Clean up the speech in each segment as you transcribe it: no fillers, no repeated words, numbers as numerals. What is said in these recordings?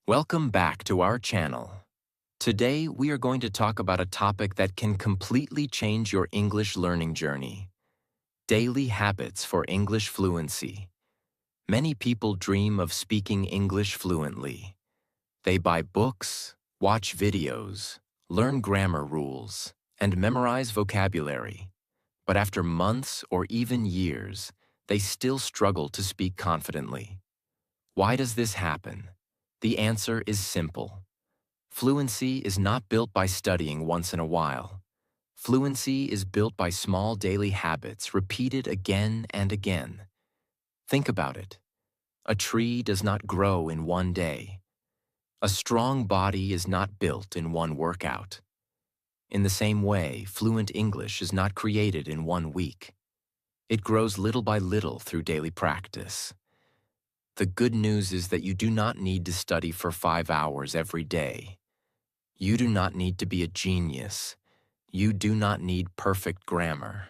Welcome back to our channel. Today, we are going to talk about a topic that can completely change your English learning journey: daily habits for English fluency. Many people dream of speaking English fluently. They buy books, watch videos, learn grammar rules, and memorize vocabulary. But after months or even years, they still struggle to speak confidently. Why does this happen? The answer is simple. Fluency is not built by studying once in a while. Fluency is built by small daily habits repeated again and again. Think about it. A tree does not grow in one day. A strong body is not built in one workout. In the same way, fluent English is not created in one week. It grows little by little through daily practice. The good news is that you do not need to study for 5 hours every day. You do not need to be a genius. You do not need perfect grammar.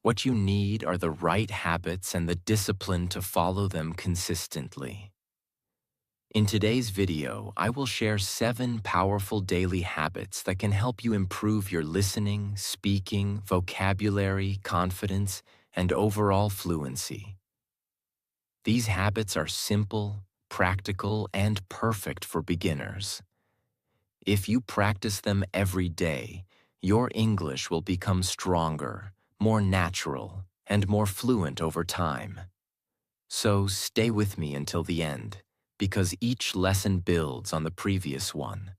What you need are the right habits and the discipline to follow them consistently. In today's video, I will share 7 powerful daily habits that can help you improve your listening, speaking, vocabulary, confidence, and overall fluency. These habits are simple, practical, and perfect for beginners. If you practice them every day, your English will become stronger, more natural, and more fluent over time. So stay with me until the end, because each lesson builds on the previous one,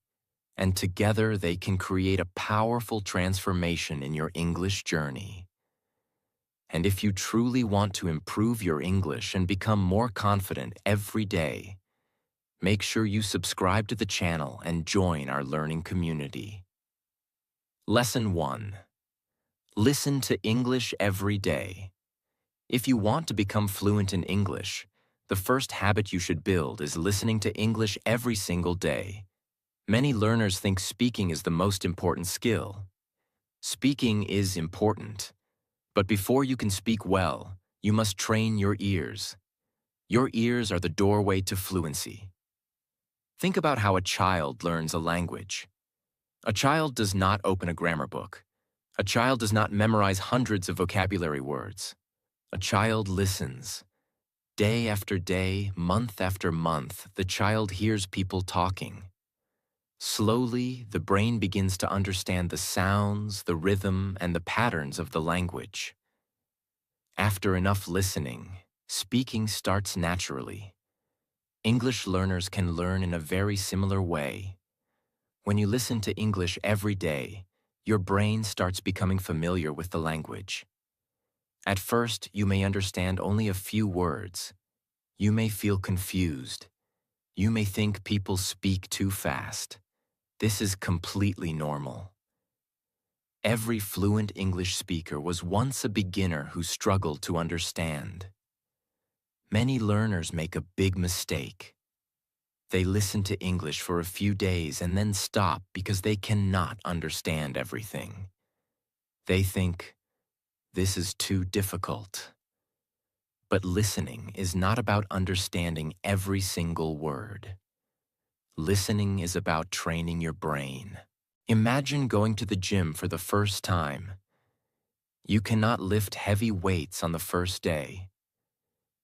and together they can create a powerful transformation in your English journey. And if you truly want to improve your English and become more confident every day, make sure you subscribe to the channel and join our learning community. Lesson 1. Listen to English every day. If you want to become fluent in English, the first habit you should build is listening to English every single day. Many learners think speaking is the most important skill. Speaking is important. But before you can speak well, you must train your ears. Your ears are the doorway to fluency. Think about how a child learns a language. A child does not open a grammar book. A child does not memorize hundreds of vocabulary words. A child listens. Day after day, month after month, the child hears people talking. Slowly, the brain begins to understand the sounds, the rhythm, and the patterns of the language. After enough listening, speaking starts naturally. English learners can learn in a very similar way. When you listen to English every day, your brain starts becoming familiar with the language. At first, you may understand only a few words. You may feel confused. You may think people speak too fast. This is completely normal. Every fluent English speaker was once a beginner who struggled to understand. Many learners make a big mistake. They listen to English for a few days and then stop because they cannot understand everything. They think, this is too difficult. But listening is not about understanding every single word. Listening is about training your brain. Imagine going to the gym for the first time. You cannot lift heavy weights on the first day.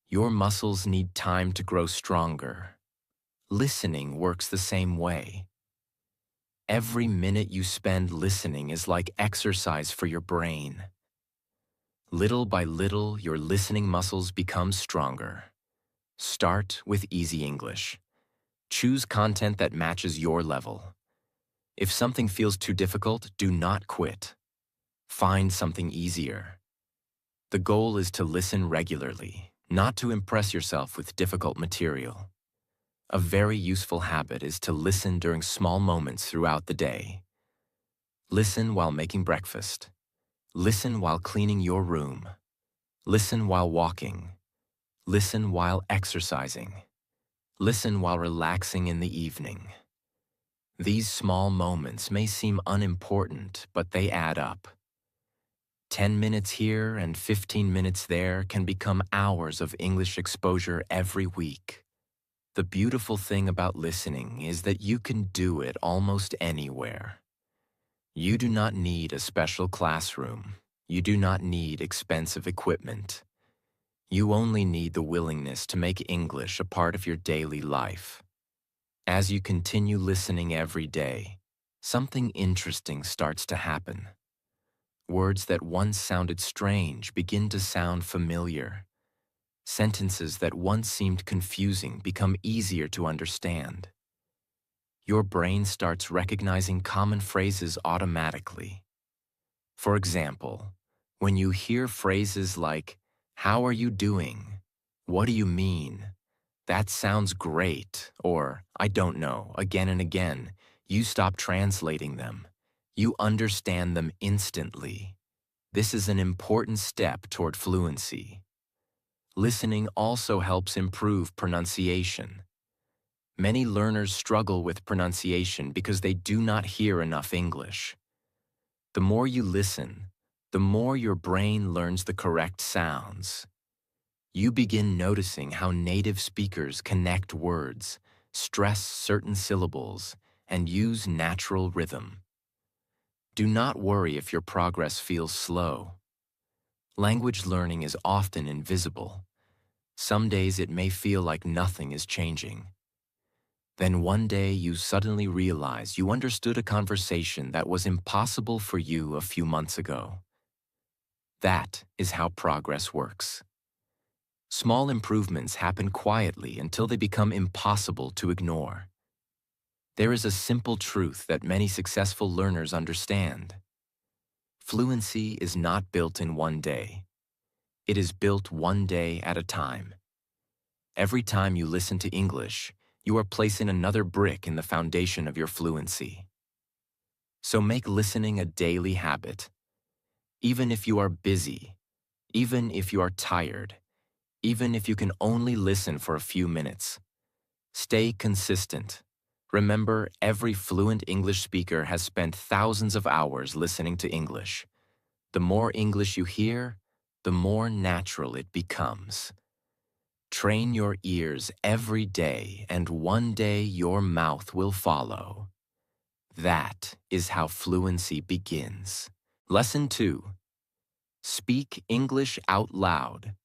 Your muscles need time to grow stronger. Listening works the same way. Every minute you spend listening is like exercise for your brain. Little by little, your listening muscles become stronger. Start with easy English. Choose content that matches your level. If something feels too difficult, do not quit. Find something easier. The goal is to listen regularly, not to impress yourself with difficult material. A very useful habit is to listen during small moments throughout the day. Listen while making breakfast. Listen while cleaning your room. Listen while walking. Listen while exercising. Listen while relaxing in the evening. These small moments may seem unimportant, but they add up. 10 minutes here and 15 minutes there can become hours of English exposure every week. The beautiful thing about listening is that you can do it almost anywhere. You do not need a special classroom. You do not need expensive equipment. You only need the willingness to make English a part of your daily life. As you continue listening every day, something interesting starts to happen. Words that once sounded strange begin to sound familiar. Sentences that once seemed confusing become easier to understand. Your brain starts recognizing common phrases automatically. For example, when you hear phrases like, "How are you doing?" "What do you mean?" "That sounds great," or "I don't know," again and again, you stop translating them. You understand them instantly. This is an important step toward fluency. Listening also helps improve pronunciation. Many learners struggle with pronunciation because they do not hear enough English. The more you listen, the more your brain learns the correct sounds. You begin noticing how native speakers connect words, stress certain syllables, and use natural rhythm. Do not worry if your progress feels slow. Language learning is often invisible. Some days it may feel like nothing is changing. Then one day you suddenly realize you understood a conversation that was impossible for you a few months ago. That is how progress works. Small improvements happen quietly until they become impossible to ignore. There is a simple truth that many successful learners understand. Fluency is not built in one day. It is built one day at a time. Every time you listen to English, you are placing another brick in the foundation of your fluency. So make listening a daily habit. Even if you are busy, even if you are tired, even if you can only listen for a few minutes. Stay consistent. Remember, every fluent English speaker has spent thousands of hours listening to English. The more English you hear, the more natural it becomes. Train your ears every day, and one day your mouth will follow. That is how fluency begins. Lesson 2. Speak English out loud.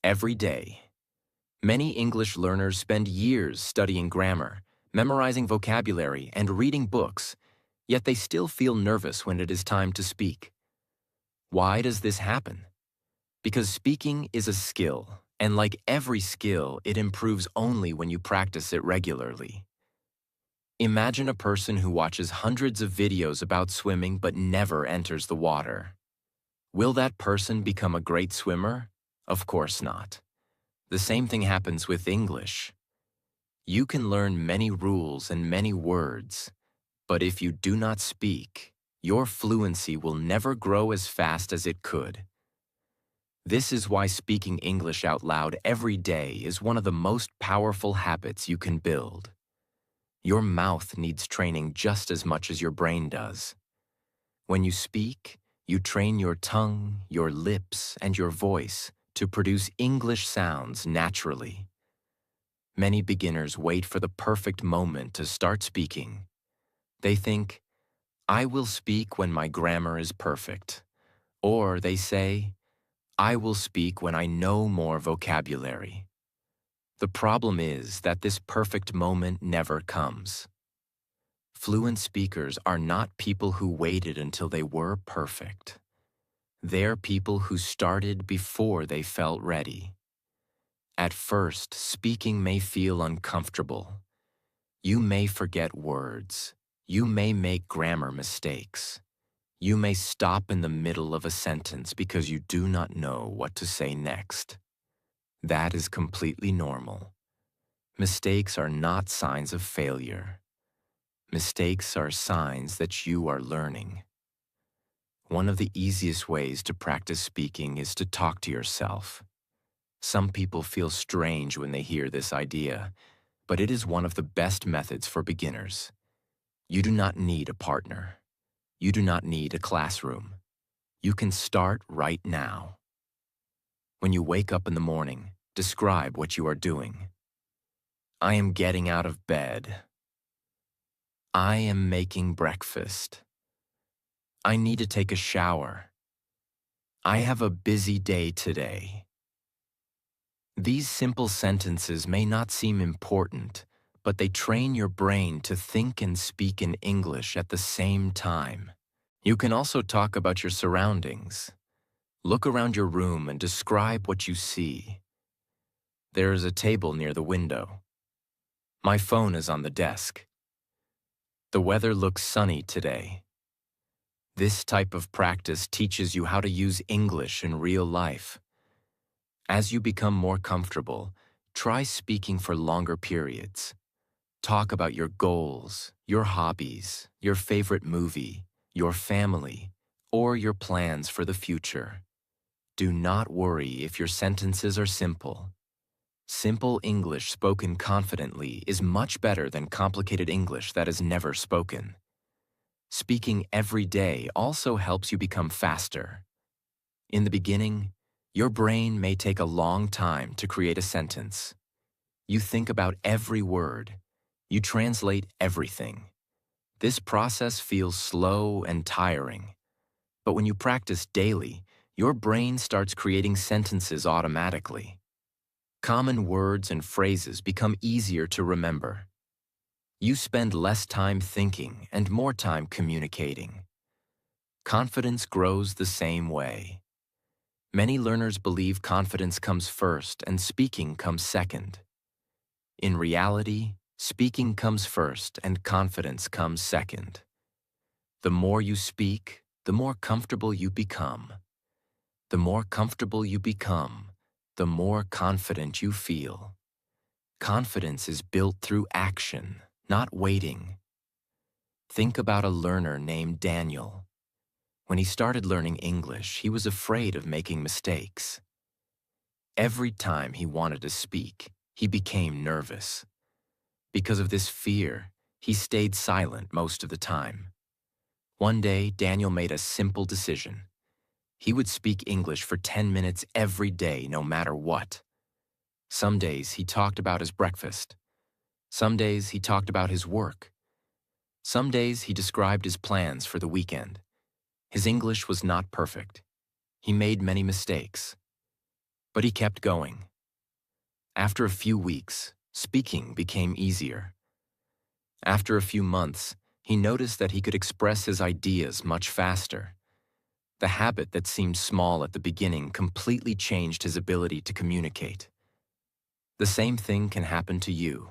Every day. Many English learners spend years studying grammar, memorizing vocabulary, and reading books, yet they still feel nervous when it is time to speak. Why does this happen? Because speaking is a skill, and like every skill, it improves only when you practice it regularly. Imagine a person who watches hundreds of videos about swimming but never enters the water. Will that person become a great swimmer? Of course not. The same thing happens with English. You can learn many rules and many words, but if you do not speak, your fluency will never grow as fast as it could. This is why speaking English out loud every day is one of the most powerful habits you can build. Your mouth needs training just as much as your brain does. When you speak, you train your tongue, your lips, and your voice to produce English sounds naturally. Many beginners wait for the perfect moment to start speaking. They think, "I will speak when my grammar is perfect." Or they say, "I will speak when I know more vocabulary." The problem is that this perfect moment never comes. Fluent speakers are not people who waited until they were perfect. They're people who started before they felt ready. At first, speaking may feel uncomfortable. You may forget words. You may make grammar mistakes. You may stop in the middle of a sentence because you do not know what to say next. That is completely normal. Mistakes are not signs of failure. Mistakes are signs that you are learning. One of the easiest ways to practice speaking is to talk to yourself. Some people feel strange when they hear this idea, but it is one of the best methods for beginners. You do not need a partner. You do not need a classroom. You can start right now. When you wake up in the morning, describe what you are doing. I am getting out of bed. I am making breakfast. I need to take a shower. I have a busy day today. These simple sentences may not seem important, but they train your brain to think and speak in English at the same time. You can also talk about your surroundings. Look around your room and describe what you see. There is a table near the window. My phone is on the desk. The weather looks sunny today. This type of practice teaches you how to use English in real life. As you become more comfortable, try speaking for longer periods. Talk about your goals, your hobbies, your favorite movie, your family, or your plans for the future. Do not worry if your sentences are simple. Simple English spoken confidently is much better than complicated English that is never spoken. Speaking every day also helps you become faster. In the beginning, your brain may take a long time to create a sentence. You think about every word. You translate everything. This process feels slow and tiring. But when you practice daily, your brain starts creating sentences automatically. Common words and phrases become easier to remember. You spend less time thinking and more time communicating. Confidence grows the same way. Many learners believe confidence comes first and speaking comes second. In reality, speaking comes first and confidence comes second. The more you speak, the more comfortable you become. The more comfortable you become, the more confident you feel. Confidence is built through action, not waiting. Think about a learner named Daniel. When he started learning English, he was afraid of making mistakes. Every time he wanted to speak, he became nervous. Because of this fear, he stayed silent most of the time. One day, Daniel made a simple decision. He would speak English for 10 minutes every day, no matter what. Some days, he talked about his breakfast. Some days, he talked about his work. Some days, he described his plans for the weekend. His English was not perfect. He made many mistakes. But he kept going. After a few weeks, speaking became easier. After a few months, he noticed that he could express his ideas much faster. The habit that seemed small at the beginning completely changed his ability to communicate. The same thing can happen to you.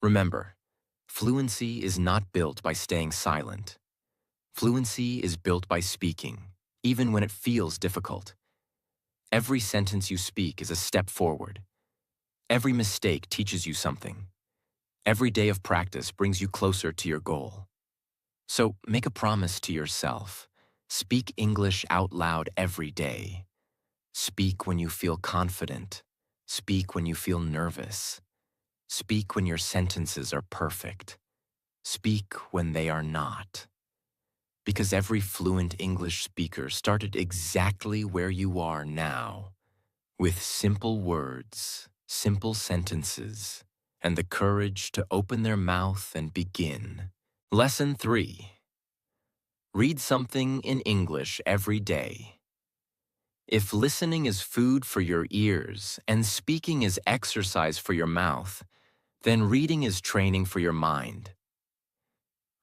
Remember, fluency is not built by staying silent. Fluency is built by speaking, even when it feels difficult. Every sentence you speak is a step forward. Every mistake teaches you something. Every day of practice brings you closer to your goal. So make a promise to yourself. Speak English out loud every day. Speak when you feel confident. Speak when you feel nervous. Speak when your sentences are perfect. Speak when they are not. Because every fluent English speaker started exactly where you are now, with simple words, simple sentences, and the courage to open their mouth and begin. Lesson 3. Read something in English every day. If listening is food for your ears and speaking is exercise for your mouth, then reading is training for your mind.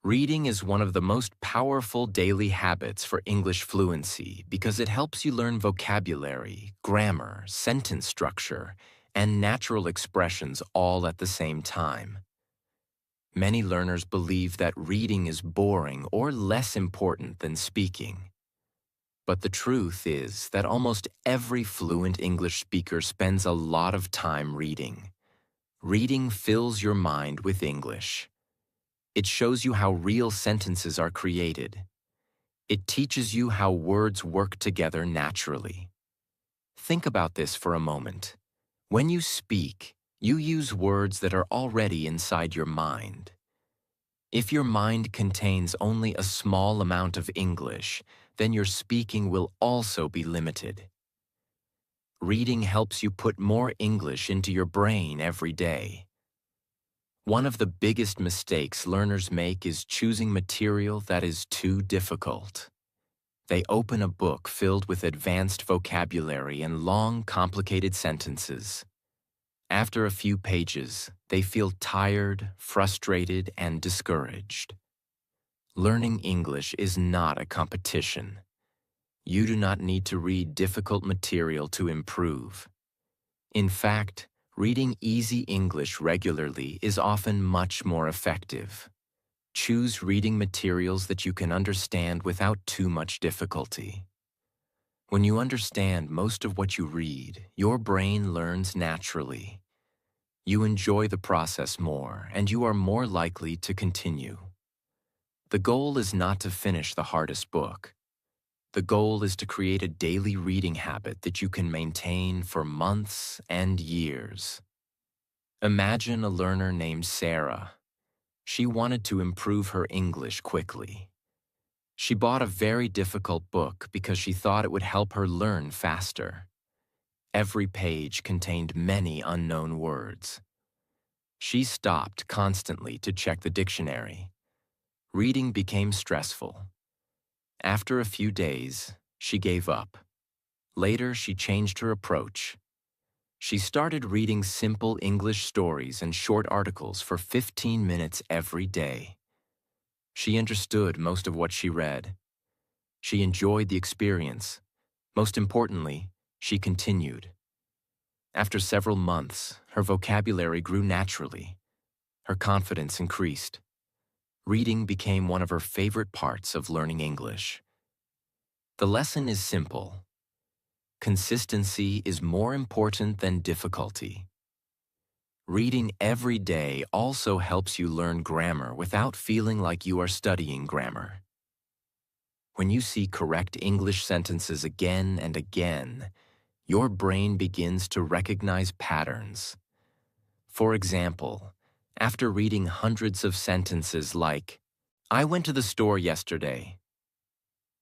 Reading is one of the most powerful daily habits for English fluency because it helps you learn vocabulary, grammar, sentence structure, and natural expressions all at the same time. Many learners believe that reading is boring or less important than speaking. But the truth is that almost every fluent English speaker spends a lot of time reading. Reading fills your mind with English. It shows you how real sentences are created. It teaches you how words work together naturally. Think about this for a moment. When you speak, you use words that are already inside your mind. If your mind contains only a small amount of English, then your speaking will also be limited. Reading helps you put more English into your brain every day. One of the biggest mistakes learners make is choosing material that is too difficult. They open a book filled with advanced vocabulary and long, complicated sentences. After a few pages, they feel tired, frustrated, and discouraged. Learning English is not a competition. You do not need to read difficult material to improve. In fact, reading easy English regularly is often much more effective. Choose reading materials that you can understand without too much difficulty. When you understand most of what you read, your brain learns naturally. You enjoy the process more, and you are more likely to continue. The goal is not to finish the hardest book. The goal is to create a daily reading habit that you can maintain for months and years. Imagine a learner named Sarah. She wanted to improve her English quickly. She bought a very difficult book because she thought it would help her learn faster. Every page contained many unknown words. She stopped constantly to check the dictionary. Reading became stressful. After a few days, she gave up. Later, she changed her approach. She started reading simple English stories and short articles for 15 minutes every day. She understood most of what she read. She enjoyed the experience. Most importantly, she continued. After several months, her vocabulary grew naturally. Her confidence increased. Reading became one of her favorite parts of learning English. The lesson is simple. Consistency is more important than difficulty. Reading every day also helps you learn grammar without feeling like you are studying grammar. When you see correct English sentences again and again, your brain begins to recognize patterns. For example, after reading hundreds of sentences like, "I went to the store yesterday,"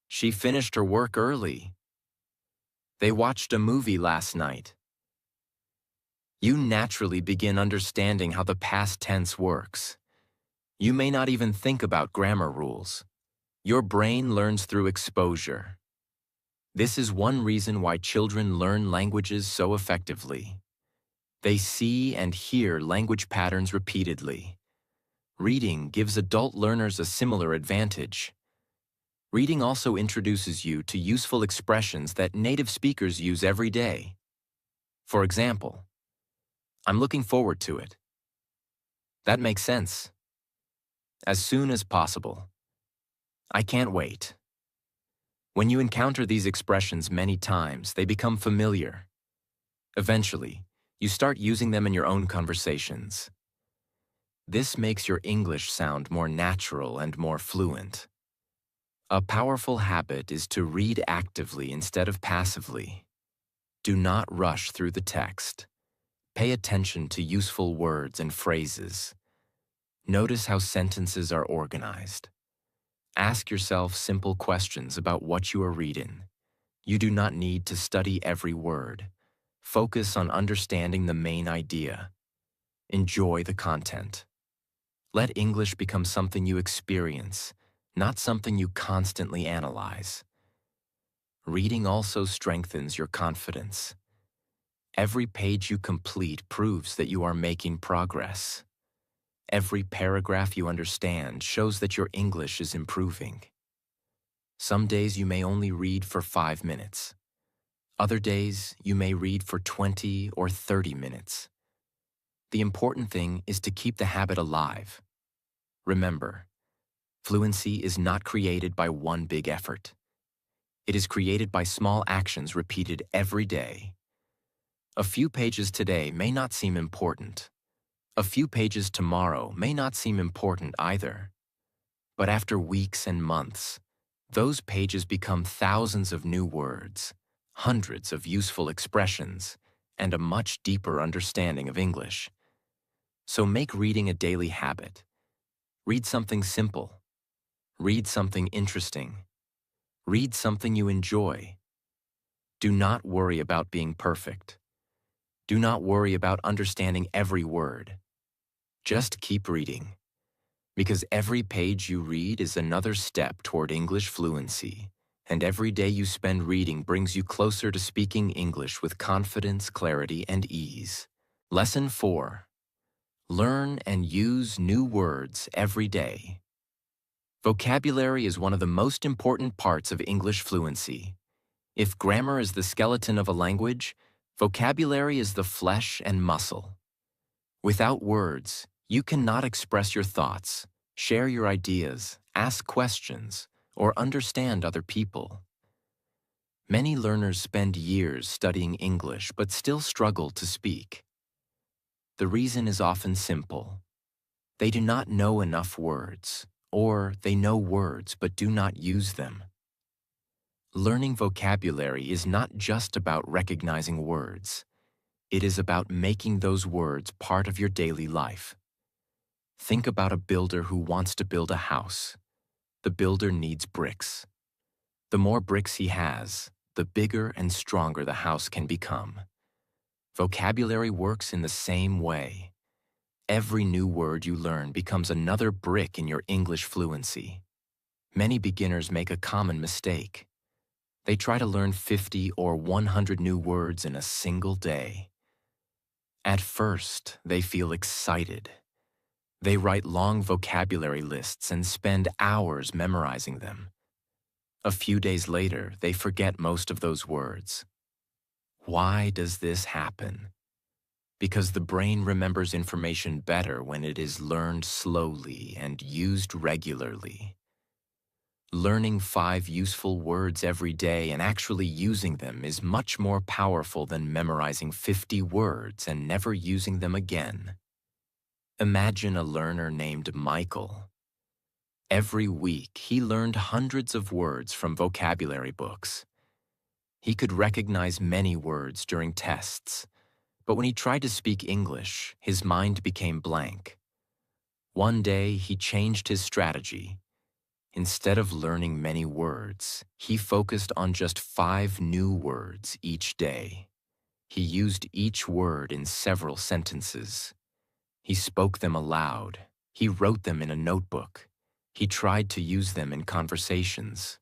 "She finished her work early," "They watched a movie last night," you naturally begin understanding how the past tense works. You may not even think about grammar rules. Your brain learns through exposure. This is one reason why children learn languages so effectively. They see and hear language patterns repeatedly. Reading gives adult learners a similar advantage. Reading also introduces you to useful expressions that native speakers use every day. For example, "I'm looking forward to it." That makes sense. As soon as possible. "I can't wait." When you encounter these expressions many times, they become familiar. Eventually, you start using them in your own conversations. This makes your English sound more natural and more fluent. A powerful habit is to read actively instead of passively. Do not rush through the text. Pay attention to useful words and phrases. Notice how sentences are organized. Ask yourself simple questions about what you are reading. You do not need to study every word. Focus on understanding the main idea. Enjoy the content. Let English become something you experience, not something you constantly analyze. Reading also strengthens your confidence. Every page you complete proves that you are making progress. Every paragraph you understand shows that your English is improving. Some days you may only read for 5 minutes. Other days you may read for 20 or 30 minutes. The important thing is to keep the habit alive. Remember, fluency is not created by one big effort. It is created by small actions repeated every day. A few pages today may not seem important. A few pages tomorrow may not seem important either. But after weeks and months, those pages become thousands of new words, hundreds of useful expressions, and a much deeper understanding of English. So make reading a daily habit. Read something simple. Read something interesting. Read something you enjoy. Do not worry about being perfect. Do not worry about understanding every word. Just keep reading, because every page you read is another step toward English fluency, and every day you spend reading brings you closer to speaking English with confidence, clarity, and ease. Lesson 4. Learn and use new words every day. Vocabulary is one of the most important parts of English fluency. If grammar is the skeleton of a language, vocabulary is the flesh and muscle. Without words, you cannot express your thoughts, share your ideas, ask questions, or understand other people. Many learners spend years studying English but still struggle to speak. The reason is often simple. They do not know enough words, or they know words but do not use them. Learning vocabulary is not just about recognizing words. It is about making those words part of your daily life. Think about a builder who wants to build a house. The builder needs bricks. The more bricks he has, the bigger and stronger the house can become. Vocabulary works in the same way. Every new word you learn becomes another brick in your English fluency. Many beginners make a common mistake. They try to learn 50 or 100 new words in a single day. At first, they feel excited. They write long vocabulary lists and spend hours memorizing them. A few days later, they forget most of those words. Why does this happen? Because the brain remembers information better when it is learned slowly and used regularly. Learning 5 useful words every day and actually using them is much more powerful than memorizing 50 words and never using them again. Imagine a learner named Michael. Every week, he learned hundreds of words from vocabulary books. He could recognize many words during tests, but when he tried to speak English, his mind became blank. One day, he changed his strategy. Instead of learning many words, he focused on just 5 new words each day. He used each word in several sentences. He spoke them aloud. He wrote them in a notebook. He tried to use them in conversations.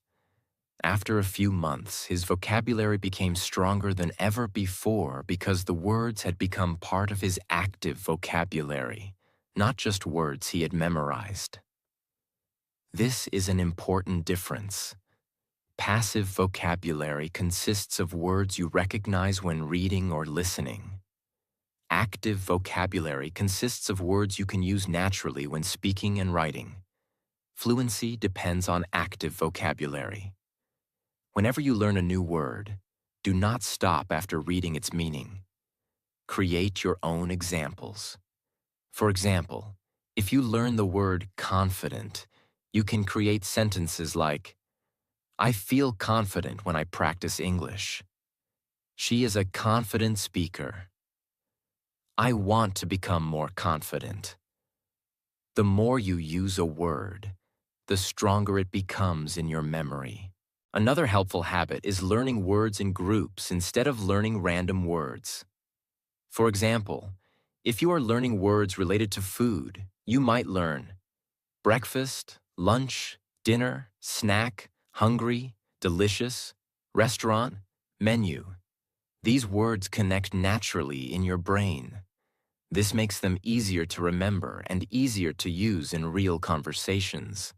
After a few months, his vocabulary became stronger than ever before because the words had become part of his active vocabulary, not just words he had memorized. This is an important difference. Passive vocabulary consists of words you recognize when reading or listening. Active vocabulary consists of words you can use naturally when speaking and writing. Fluency depends on active vocabulary. Whenever you learn a new word, do not stop after reading its meaning. Create your own examples. For example, if you learn the word confident, you can create sentences like, I feel confident when I practice English. She is a confident speaker. I want to become more confident. The more you use a word, the stronger it becomes in your memory. Another helpful habit is learning words in groups instead of learning random words. For example, if you are learning words related to food, you might learn breakfast, lunch, dinner, snack, hungry, delicious, restaurant, menu. These words connect naturally in your brain. This makes them easier to remember and easier to use in real conversations.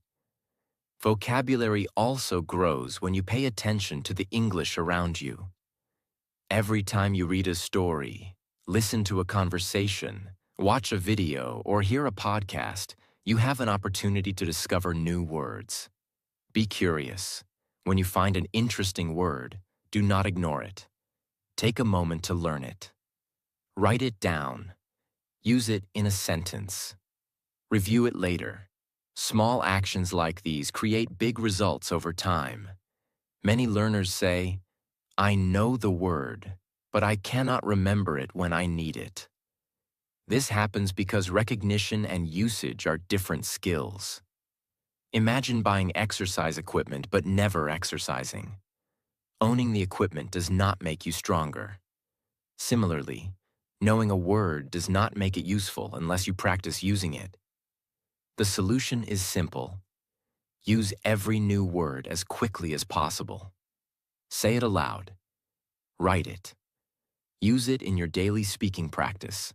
Vocabulary also grows when you pay attention to the English around you. Every time you read a story, listen to a conversation, watch a video, or hear a podcast, you have an opportunity to discover new words. Be curious. When you find an interesting word, do not ignore it. Take a moment to learn it. Write it down. Use it in a sentence. Review it later. Small actions like these create big results over time. Many learners say, I know the word, but I cannot remember it when I need it. This happens because recognition and usage are different skills. Imagine buying exercise equipment but never exercising. Owning the equipment does not make you stronger. Similarly, Knowing a word does not make it useful unless you practice using it. The solution is simple. Use every new word as quickly as possible. Say it aloud. Write it. Use it in your daily speaking practice.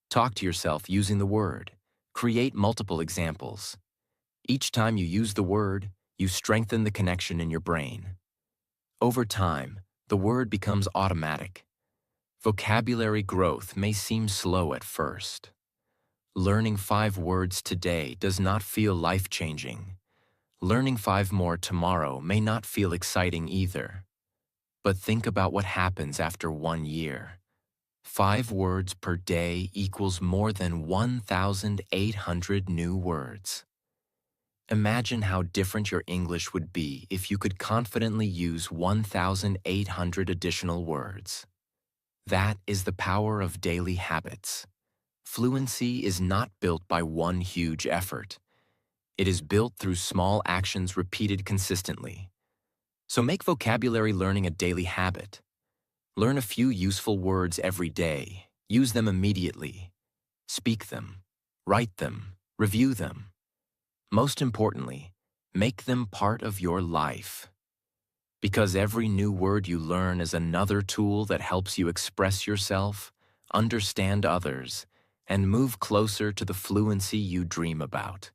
Talk to yourself using the word. Create multiple examples. Each time you use the word, you strengthen the connection in your brain. Over time, the word becomes automatic. Vocabulary growth may seem slow at first. Learning 5 words today does not feel life-changing. Learning 5 more tomorrow may not feel exciting either. But think about what happens after 1 year. 5 words per day equals more than 1,800 new words. Imagine how different your English would be if you could confidently use 1,800 additional words. That is the power of daily habits. Fluency is not built by one huge effort. It is built through small actions repeated consistently. So make vocabulary learning a daily habit. Learn a few useful words every day. Use them immediately. Speak them. Write them. Review them. Most importantly, make them part of your life. Because every new word you learn is another tool that helps you express yourself, understand others, and move closer to the fluency you dream about.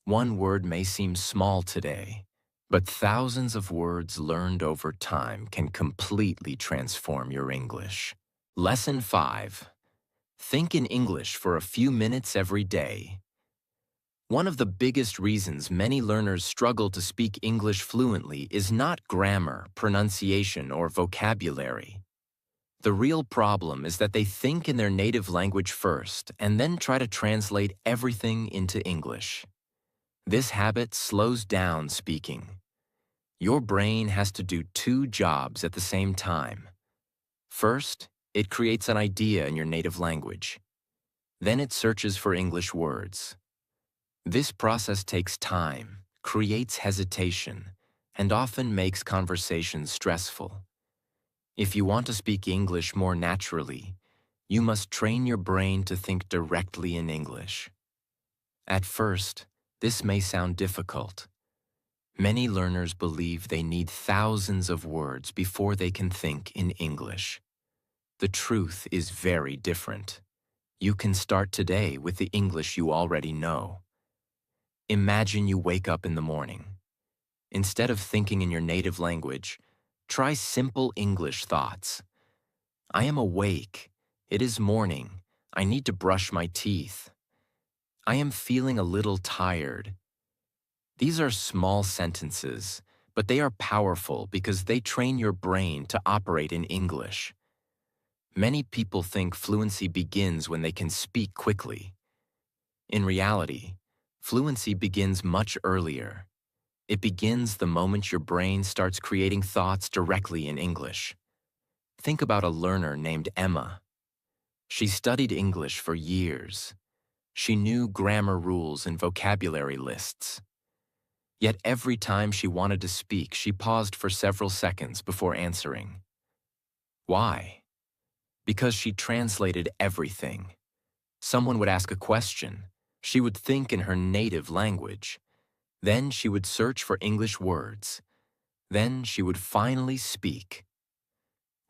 One word may seem small today, but thousands of words learned over time can completely transform your English. Lesson 5. Think in English for a few minutes every day. One of the biggest reasons many learners struggle to speak English fluently is not grammar, pronunciation, or vocabulary. The real problem is that they think in their native language first and then try to translate everything into English. This habit slows down speaking. Your brain has to do 2 jobs at the same time. First, it creates an idea in your native language. Then it searches for English words. This process takes time, creates hesitation, and often makes conversations stressful. If you want to speak English more naturally, you must train your brain to think directly in English. At first, this may sound difficult. Many learners believe they need thousands of words before they can think in English. The truth is very different. You can start today with the English you already know. Imagine you wake up in the morning. Instead of thinking in your native language, try simple English thoughts. I am awake. It is morning. I need to brush my teeth. I am feeling a little tired. These are small sentences, but they are powerful because they train your brain to operate in English. Many people think fluency begins when they can speak quickly. In reality, fluency begins much earlier. It begins the moment your brain starts creating thoughts directly in English. Think about a learner named Emma. She studied English for years. She knew grammar rules and vocabulary lists. Yet every time she wanted to speak, she paused for several seconds before answering. Why? Because she translated everything. Someone would ask a question. She would think in her native language. Then she would search for English words. Then she would finally speak.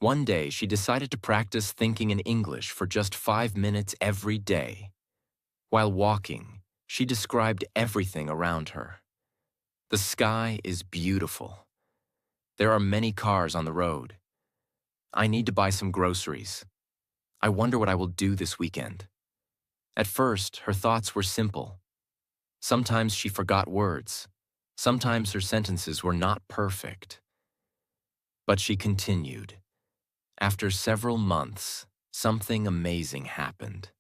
One day, she decided to practice thinking in English for just 5 minutes every day. While walking, she described everything around her. The sky is beautiful. There are many cars on the road. I need to buy some groceries. I wonder what I will do this weekend. At first, her thoughts were simple. Sometimes she forgot words. Sometimes her sentences were not perfect. But she continued. After several months, something amazing happened.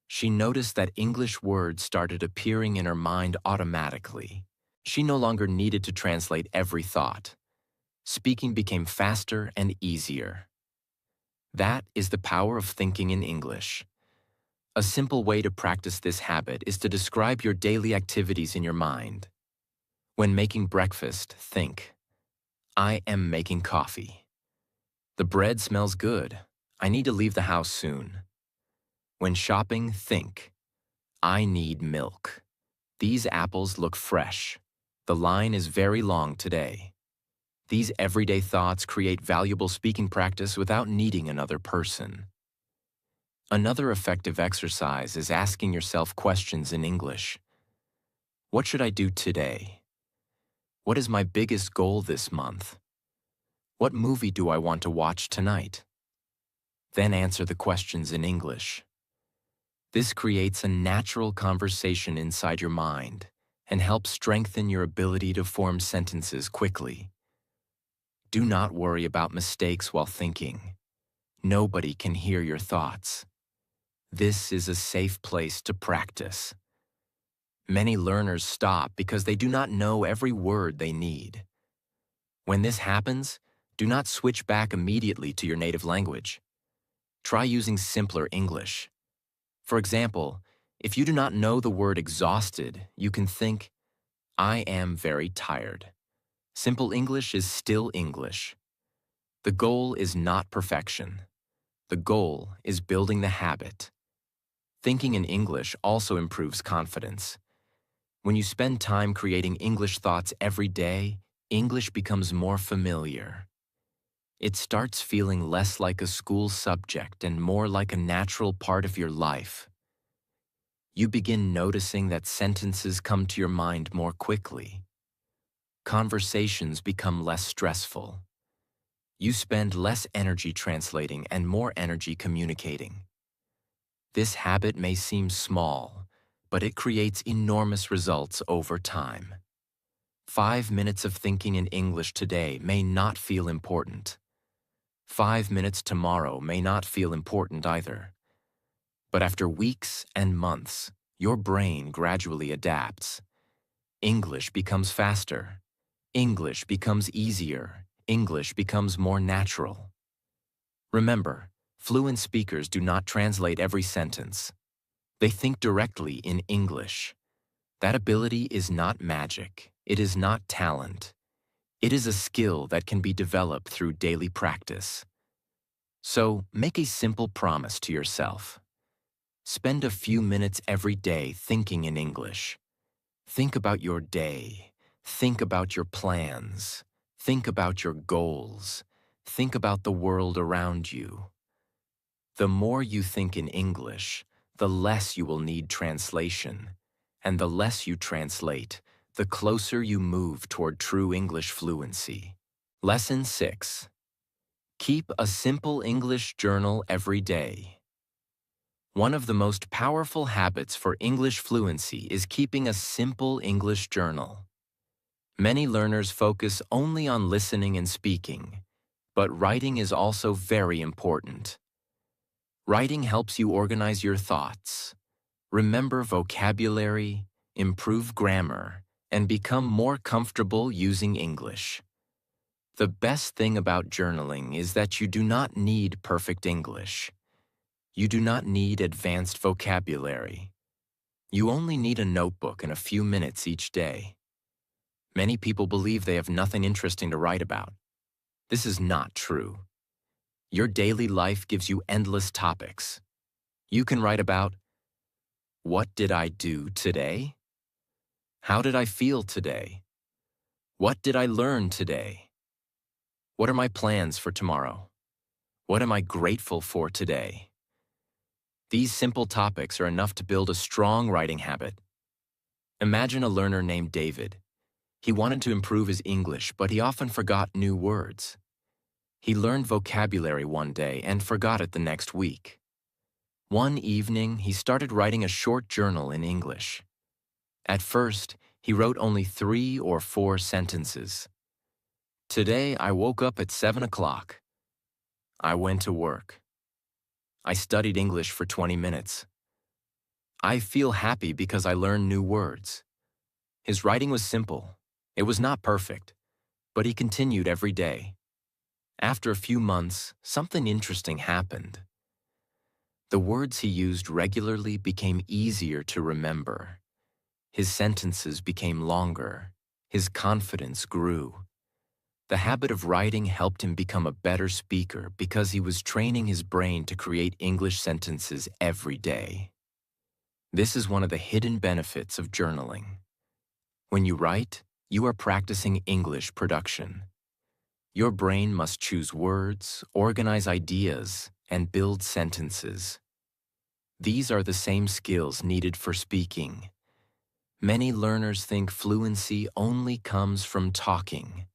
She noticed that English words started appearing in her mind automatically. She no longer needed to translate every thought. Speaking became faster and easier. That is the power of thinking in English. A simple way to practice this habit is to describe your daily activities in your mind. When making breakfast, think, I am making coffee. The bread smells good. I need to leave the house soon. When shopping, think, I need milk. These apples look fresh. The line is very long today. These everyday thoughts create valuable speaking practice without needing another person. Another effective exercise is asking yourself questions in English. What should I do today? What is my biggest goal this month? What movie do I want to watch tonight? Then answer the questions in English. This creates a natural conversation inside your mind and helps strengthen your ability to form sentences quickly. Do not worry about mistakes while thinking. Nobody can hear your thoughts. This is a safe place to practice. Many learners stop because they do not know every word they need. When this happens, do not switch back immediately to your native language. Try using simpler English. For example, if you do not know the word exhausted, you can think, I am very tired. Simple English is still English. The goal is not perfection. The goal is building the habit. Thinking in English also improves confidence. When you spend time creating English thoughts every day, English becomes more familiar. It starts feeling less like a school subject and more like a natural part of your life. You begin noticing that sentences come to your mind more quickly. Conversations become less stressful. You spend less energy translating and more energy communicating. This habit may seem small, but it creates enormous results over time. 5 minutes of thinking in English today may not feel important. 5 minutes tomorrow may not feel important either. But after weeks and months, your brain gradually adapts. English becomes faster. English becomes easier. English becomes more natural. Remember, fluent speakers do not translate every sentence. They think directly in English. That ability is not magic. It is not talent. It is a skill that can be developed through daily practice. So, make a simple promise to yourself. Spend a few minutes every day thinking in English. Think about your day. Think about your plans. Think about your goals. Think about the world around you. The more you think in English, the less you will need translation. And the less you translate, the closer you move toward true English fluency. Lesson 6. Keep a simple English journal every day. One of the most powerful habits for English fluency is keeping a simple English journal. Many learners focus only on listening and speaking, but writing is also very important. Writing helps you organize your thoughts, remember vocabulary, improve grammar, and become more comfortable using English. The best thing about journaling is that you do not need perfect English. You do not need advanced vocabulary. You only need a notebook and a few minutes each day. Many people believe they have nothing interesting to write about. This is not true. Your daily life gives you endless topics. You can write about, what did I do today? How did I feel today? What did I learn today? What are my plans for tomorrow? What am I grateful for today? These simple topics are enough to build a strong writing habit. Imagine a learner named David. He wanted to improve his English, but he often forgot new words. He learned vocabulary one day and forgot it the next week. One evening, he started writing a short journal in English. At first, he wrote only 3 or 4 sentences. Today, I woke up at 7 o'clock. I went to work. I studied English for 20 minutes. I feel happy because I learned new words. His writing was simple. It was not perfect, but he continued every day. After a few months, something interesting happened. The words he used regularly became easier to remember. His sentences became longer. His confidence grew. The habit of writing helped him become a better speaker because he was training his brain to create English sentences every day. This is one of the hidden benefits of journaling. When you write, you are practicing English production. Your brain must choose words, organize ideas, and build sentences. These are the same skills needed for speaking. Many learners think fluency only comes from talking.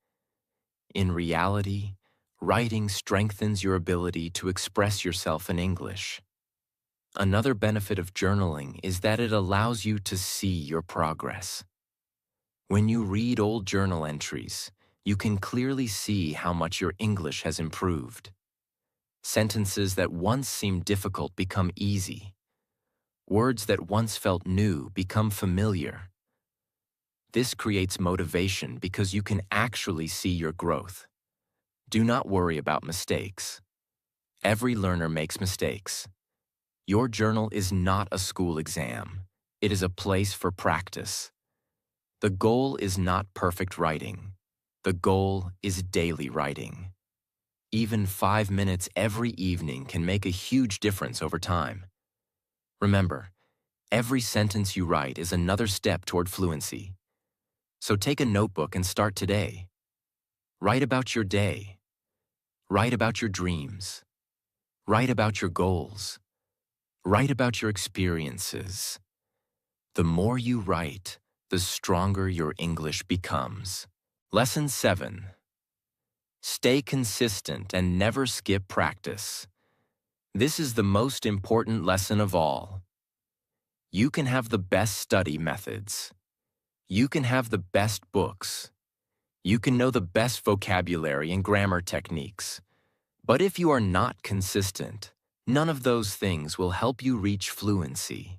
In reality, writing strengthens your ability to express yourself in English. Another benefit of journaling is that it allows you to see your progress. When you read old journal entries, you can clearly see how much your English has improved. Sentences that once seemed difficult become easy. Words that once felt new become familiar. This creates motivation because you can actually see your growth. Do not worry about mistakes. Every learner makes mistakes. Your journal is not a school exam. It is a place for practice. The goal is not perfect writing. The goal is daily writing. Even 5 minutes every evening can make a huge difference over time. Remember, every sentence you write is another step toward fluency. So take a notebook and start today. Write about your day. Write about your dreams. Write about your goals. Write about your experiences. The more you write, the stronger your English becomes. Lesson 7. Stay consistent and never skip practice. This is the most important lesson of all. You can have the best study methods. You can have the best books. You can know the best vocabulary and grammar techniques. But if you are not consistent, none of those things will help you reach fluency.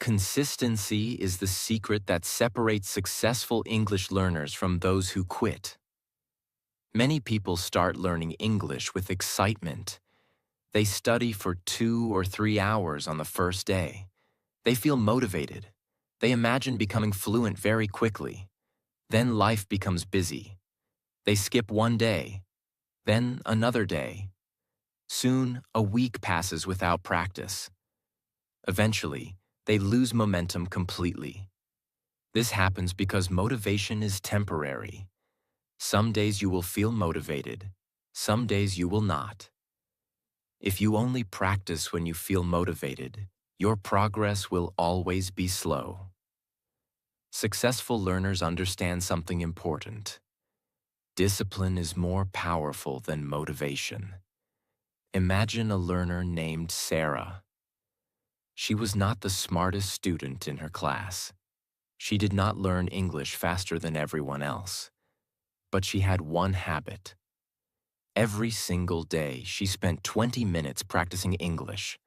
Consistency is the secret that separates successful English learners from those who quit. Many people start learning English with excitement. They study for 2 or 3 hours on the first day. They feel motivated. They imagine becoming fluent very quickly. Then life becomes busy. They skip one day, then another day. Soon, a week passes without practice. Eventually, they lose momentum completely. This happens because motivation is temporary. Some days you will feel motivated. Some days you will not. If you only practice when you feel motivated, your progress will always be slow. Successful learners understand something important. Discipline is more powerful than motivation. Imagine a learner named Sarah. She was not the smartest student in her class. She did not learn English faster than everyone else. But she had one habit. Every single day, she spent 20 minutes practicing English.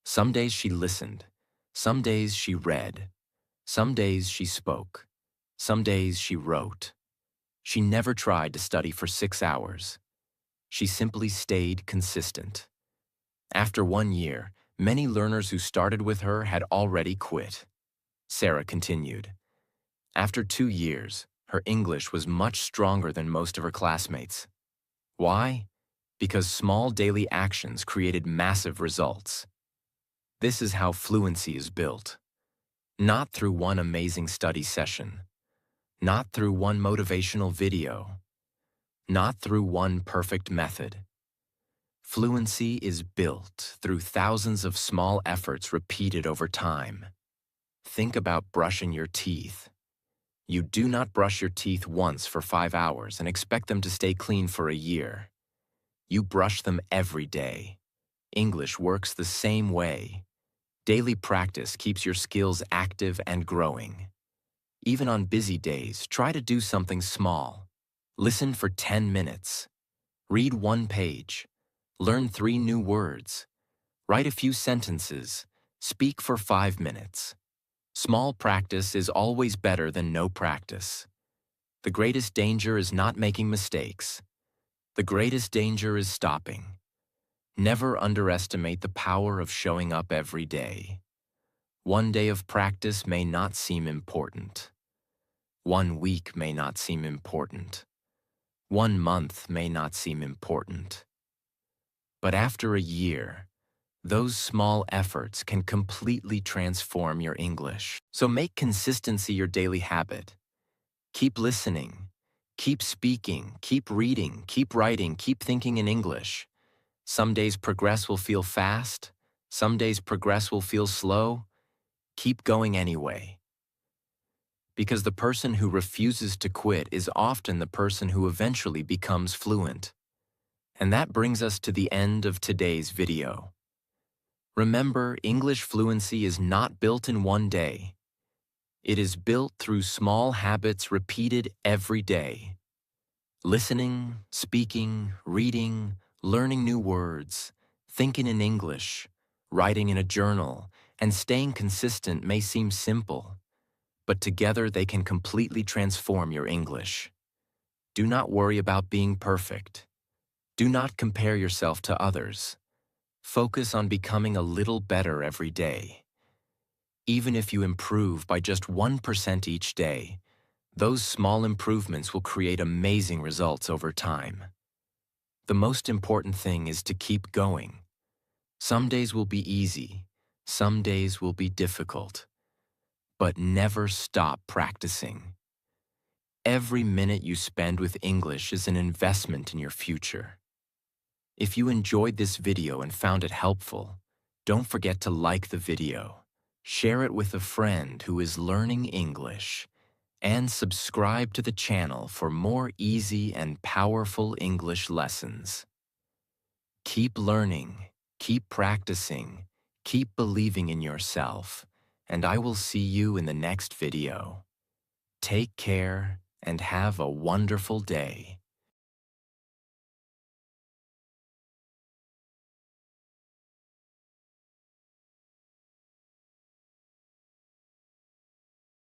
Some days she listened. Some days she read. Some days she spoke. Some days she wrote. She never tried to study for 6 hours. She simply stayed consistent. After 1 year, many learners who started with her had already quit. Sarah continued. After 2 years, her English was much stronger than most of her classmates. Why? Because small daily actions created massive results. This is how fluency is built. Not through one amazing study session. Not through one motivational video. Not through one perfect method. Fluency is built through thousands of small efforts repeated over time. Think about brushing your teeth. You do not brush your teeth once for 5 hours and expect them to stay clean for a year. You brush them every day. English works the same way. Daily practice keeps your skills active and growing. Even on busy days, try to do something small. Listen for 10 minutes. Read 1 page. Learn 3 new words. Write a few sentences. Speak for 5 minutes. Small practice is always better than no practice. The greatest danger is not making mistakes. The greatest danger is stopping. Never underestimate the power of showing up every day. 1 day of practice may not seem important. 1 week may not seem important. 1 month may not seem important, but after a year, those small efforts can completely transform your English. So make consistency your daily habit. Keep listening, keep speaking, keep reading, keep writing, keep thinking in English. Some days progress will feel fast, some days progress will feel slow. Keep going anyway. Because the person who refuses to quit is often the person who eventually becomes fluent. And that brings us to the end of today's video. Remember, English fluency is not built in one day. It is built through small habits repeated every day. Listening, speaking, reading, learning new words, thinking in English, writing in a journal, and staying consistent may seem simple, but together they can completely transform your English. Do not worry about being perfect. Do not compare yourself to others. Focus on becoming a little better every day. Even if you improve by just 1% each day, those small improvements will create amazing results over time. The most important thing is to keep going. Some days will be easy, some days will be difficult, but never stop practicing. Every minute you spend with English is an investment in your future. If you enjoyed this video and found it helpful, don't forget to like the video, share it with a friend who is learning English, and subscribe to the channel for more easy and powerful English lessons. Keep learning, keep practicing, keep believing in yourself, and I will see you in the next video. Take care and have a wonderful day.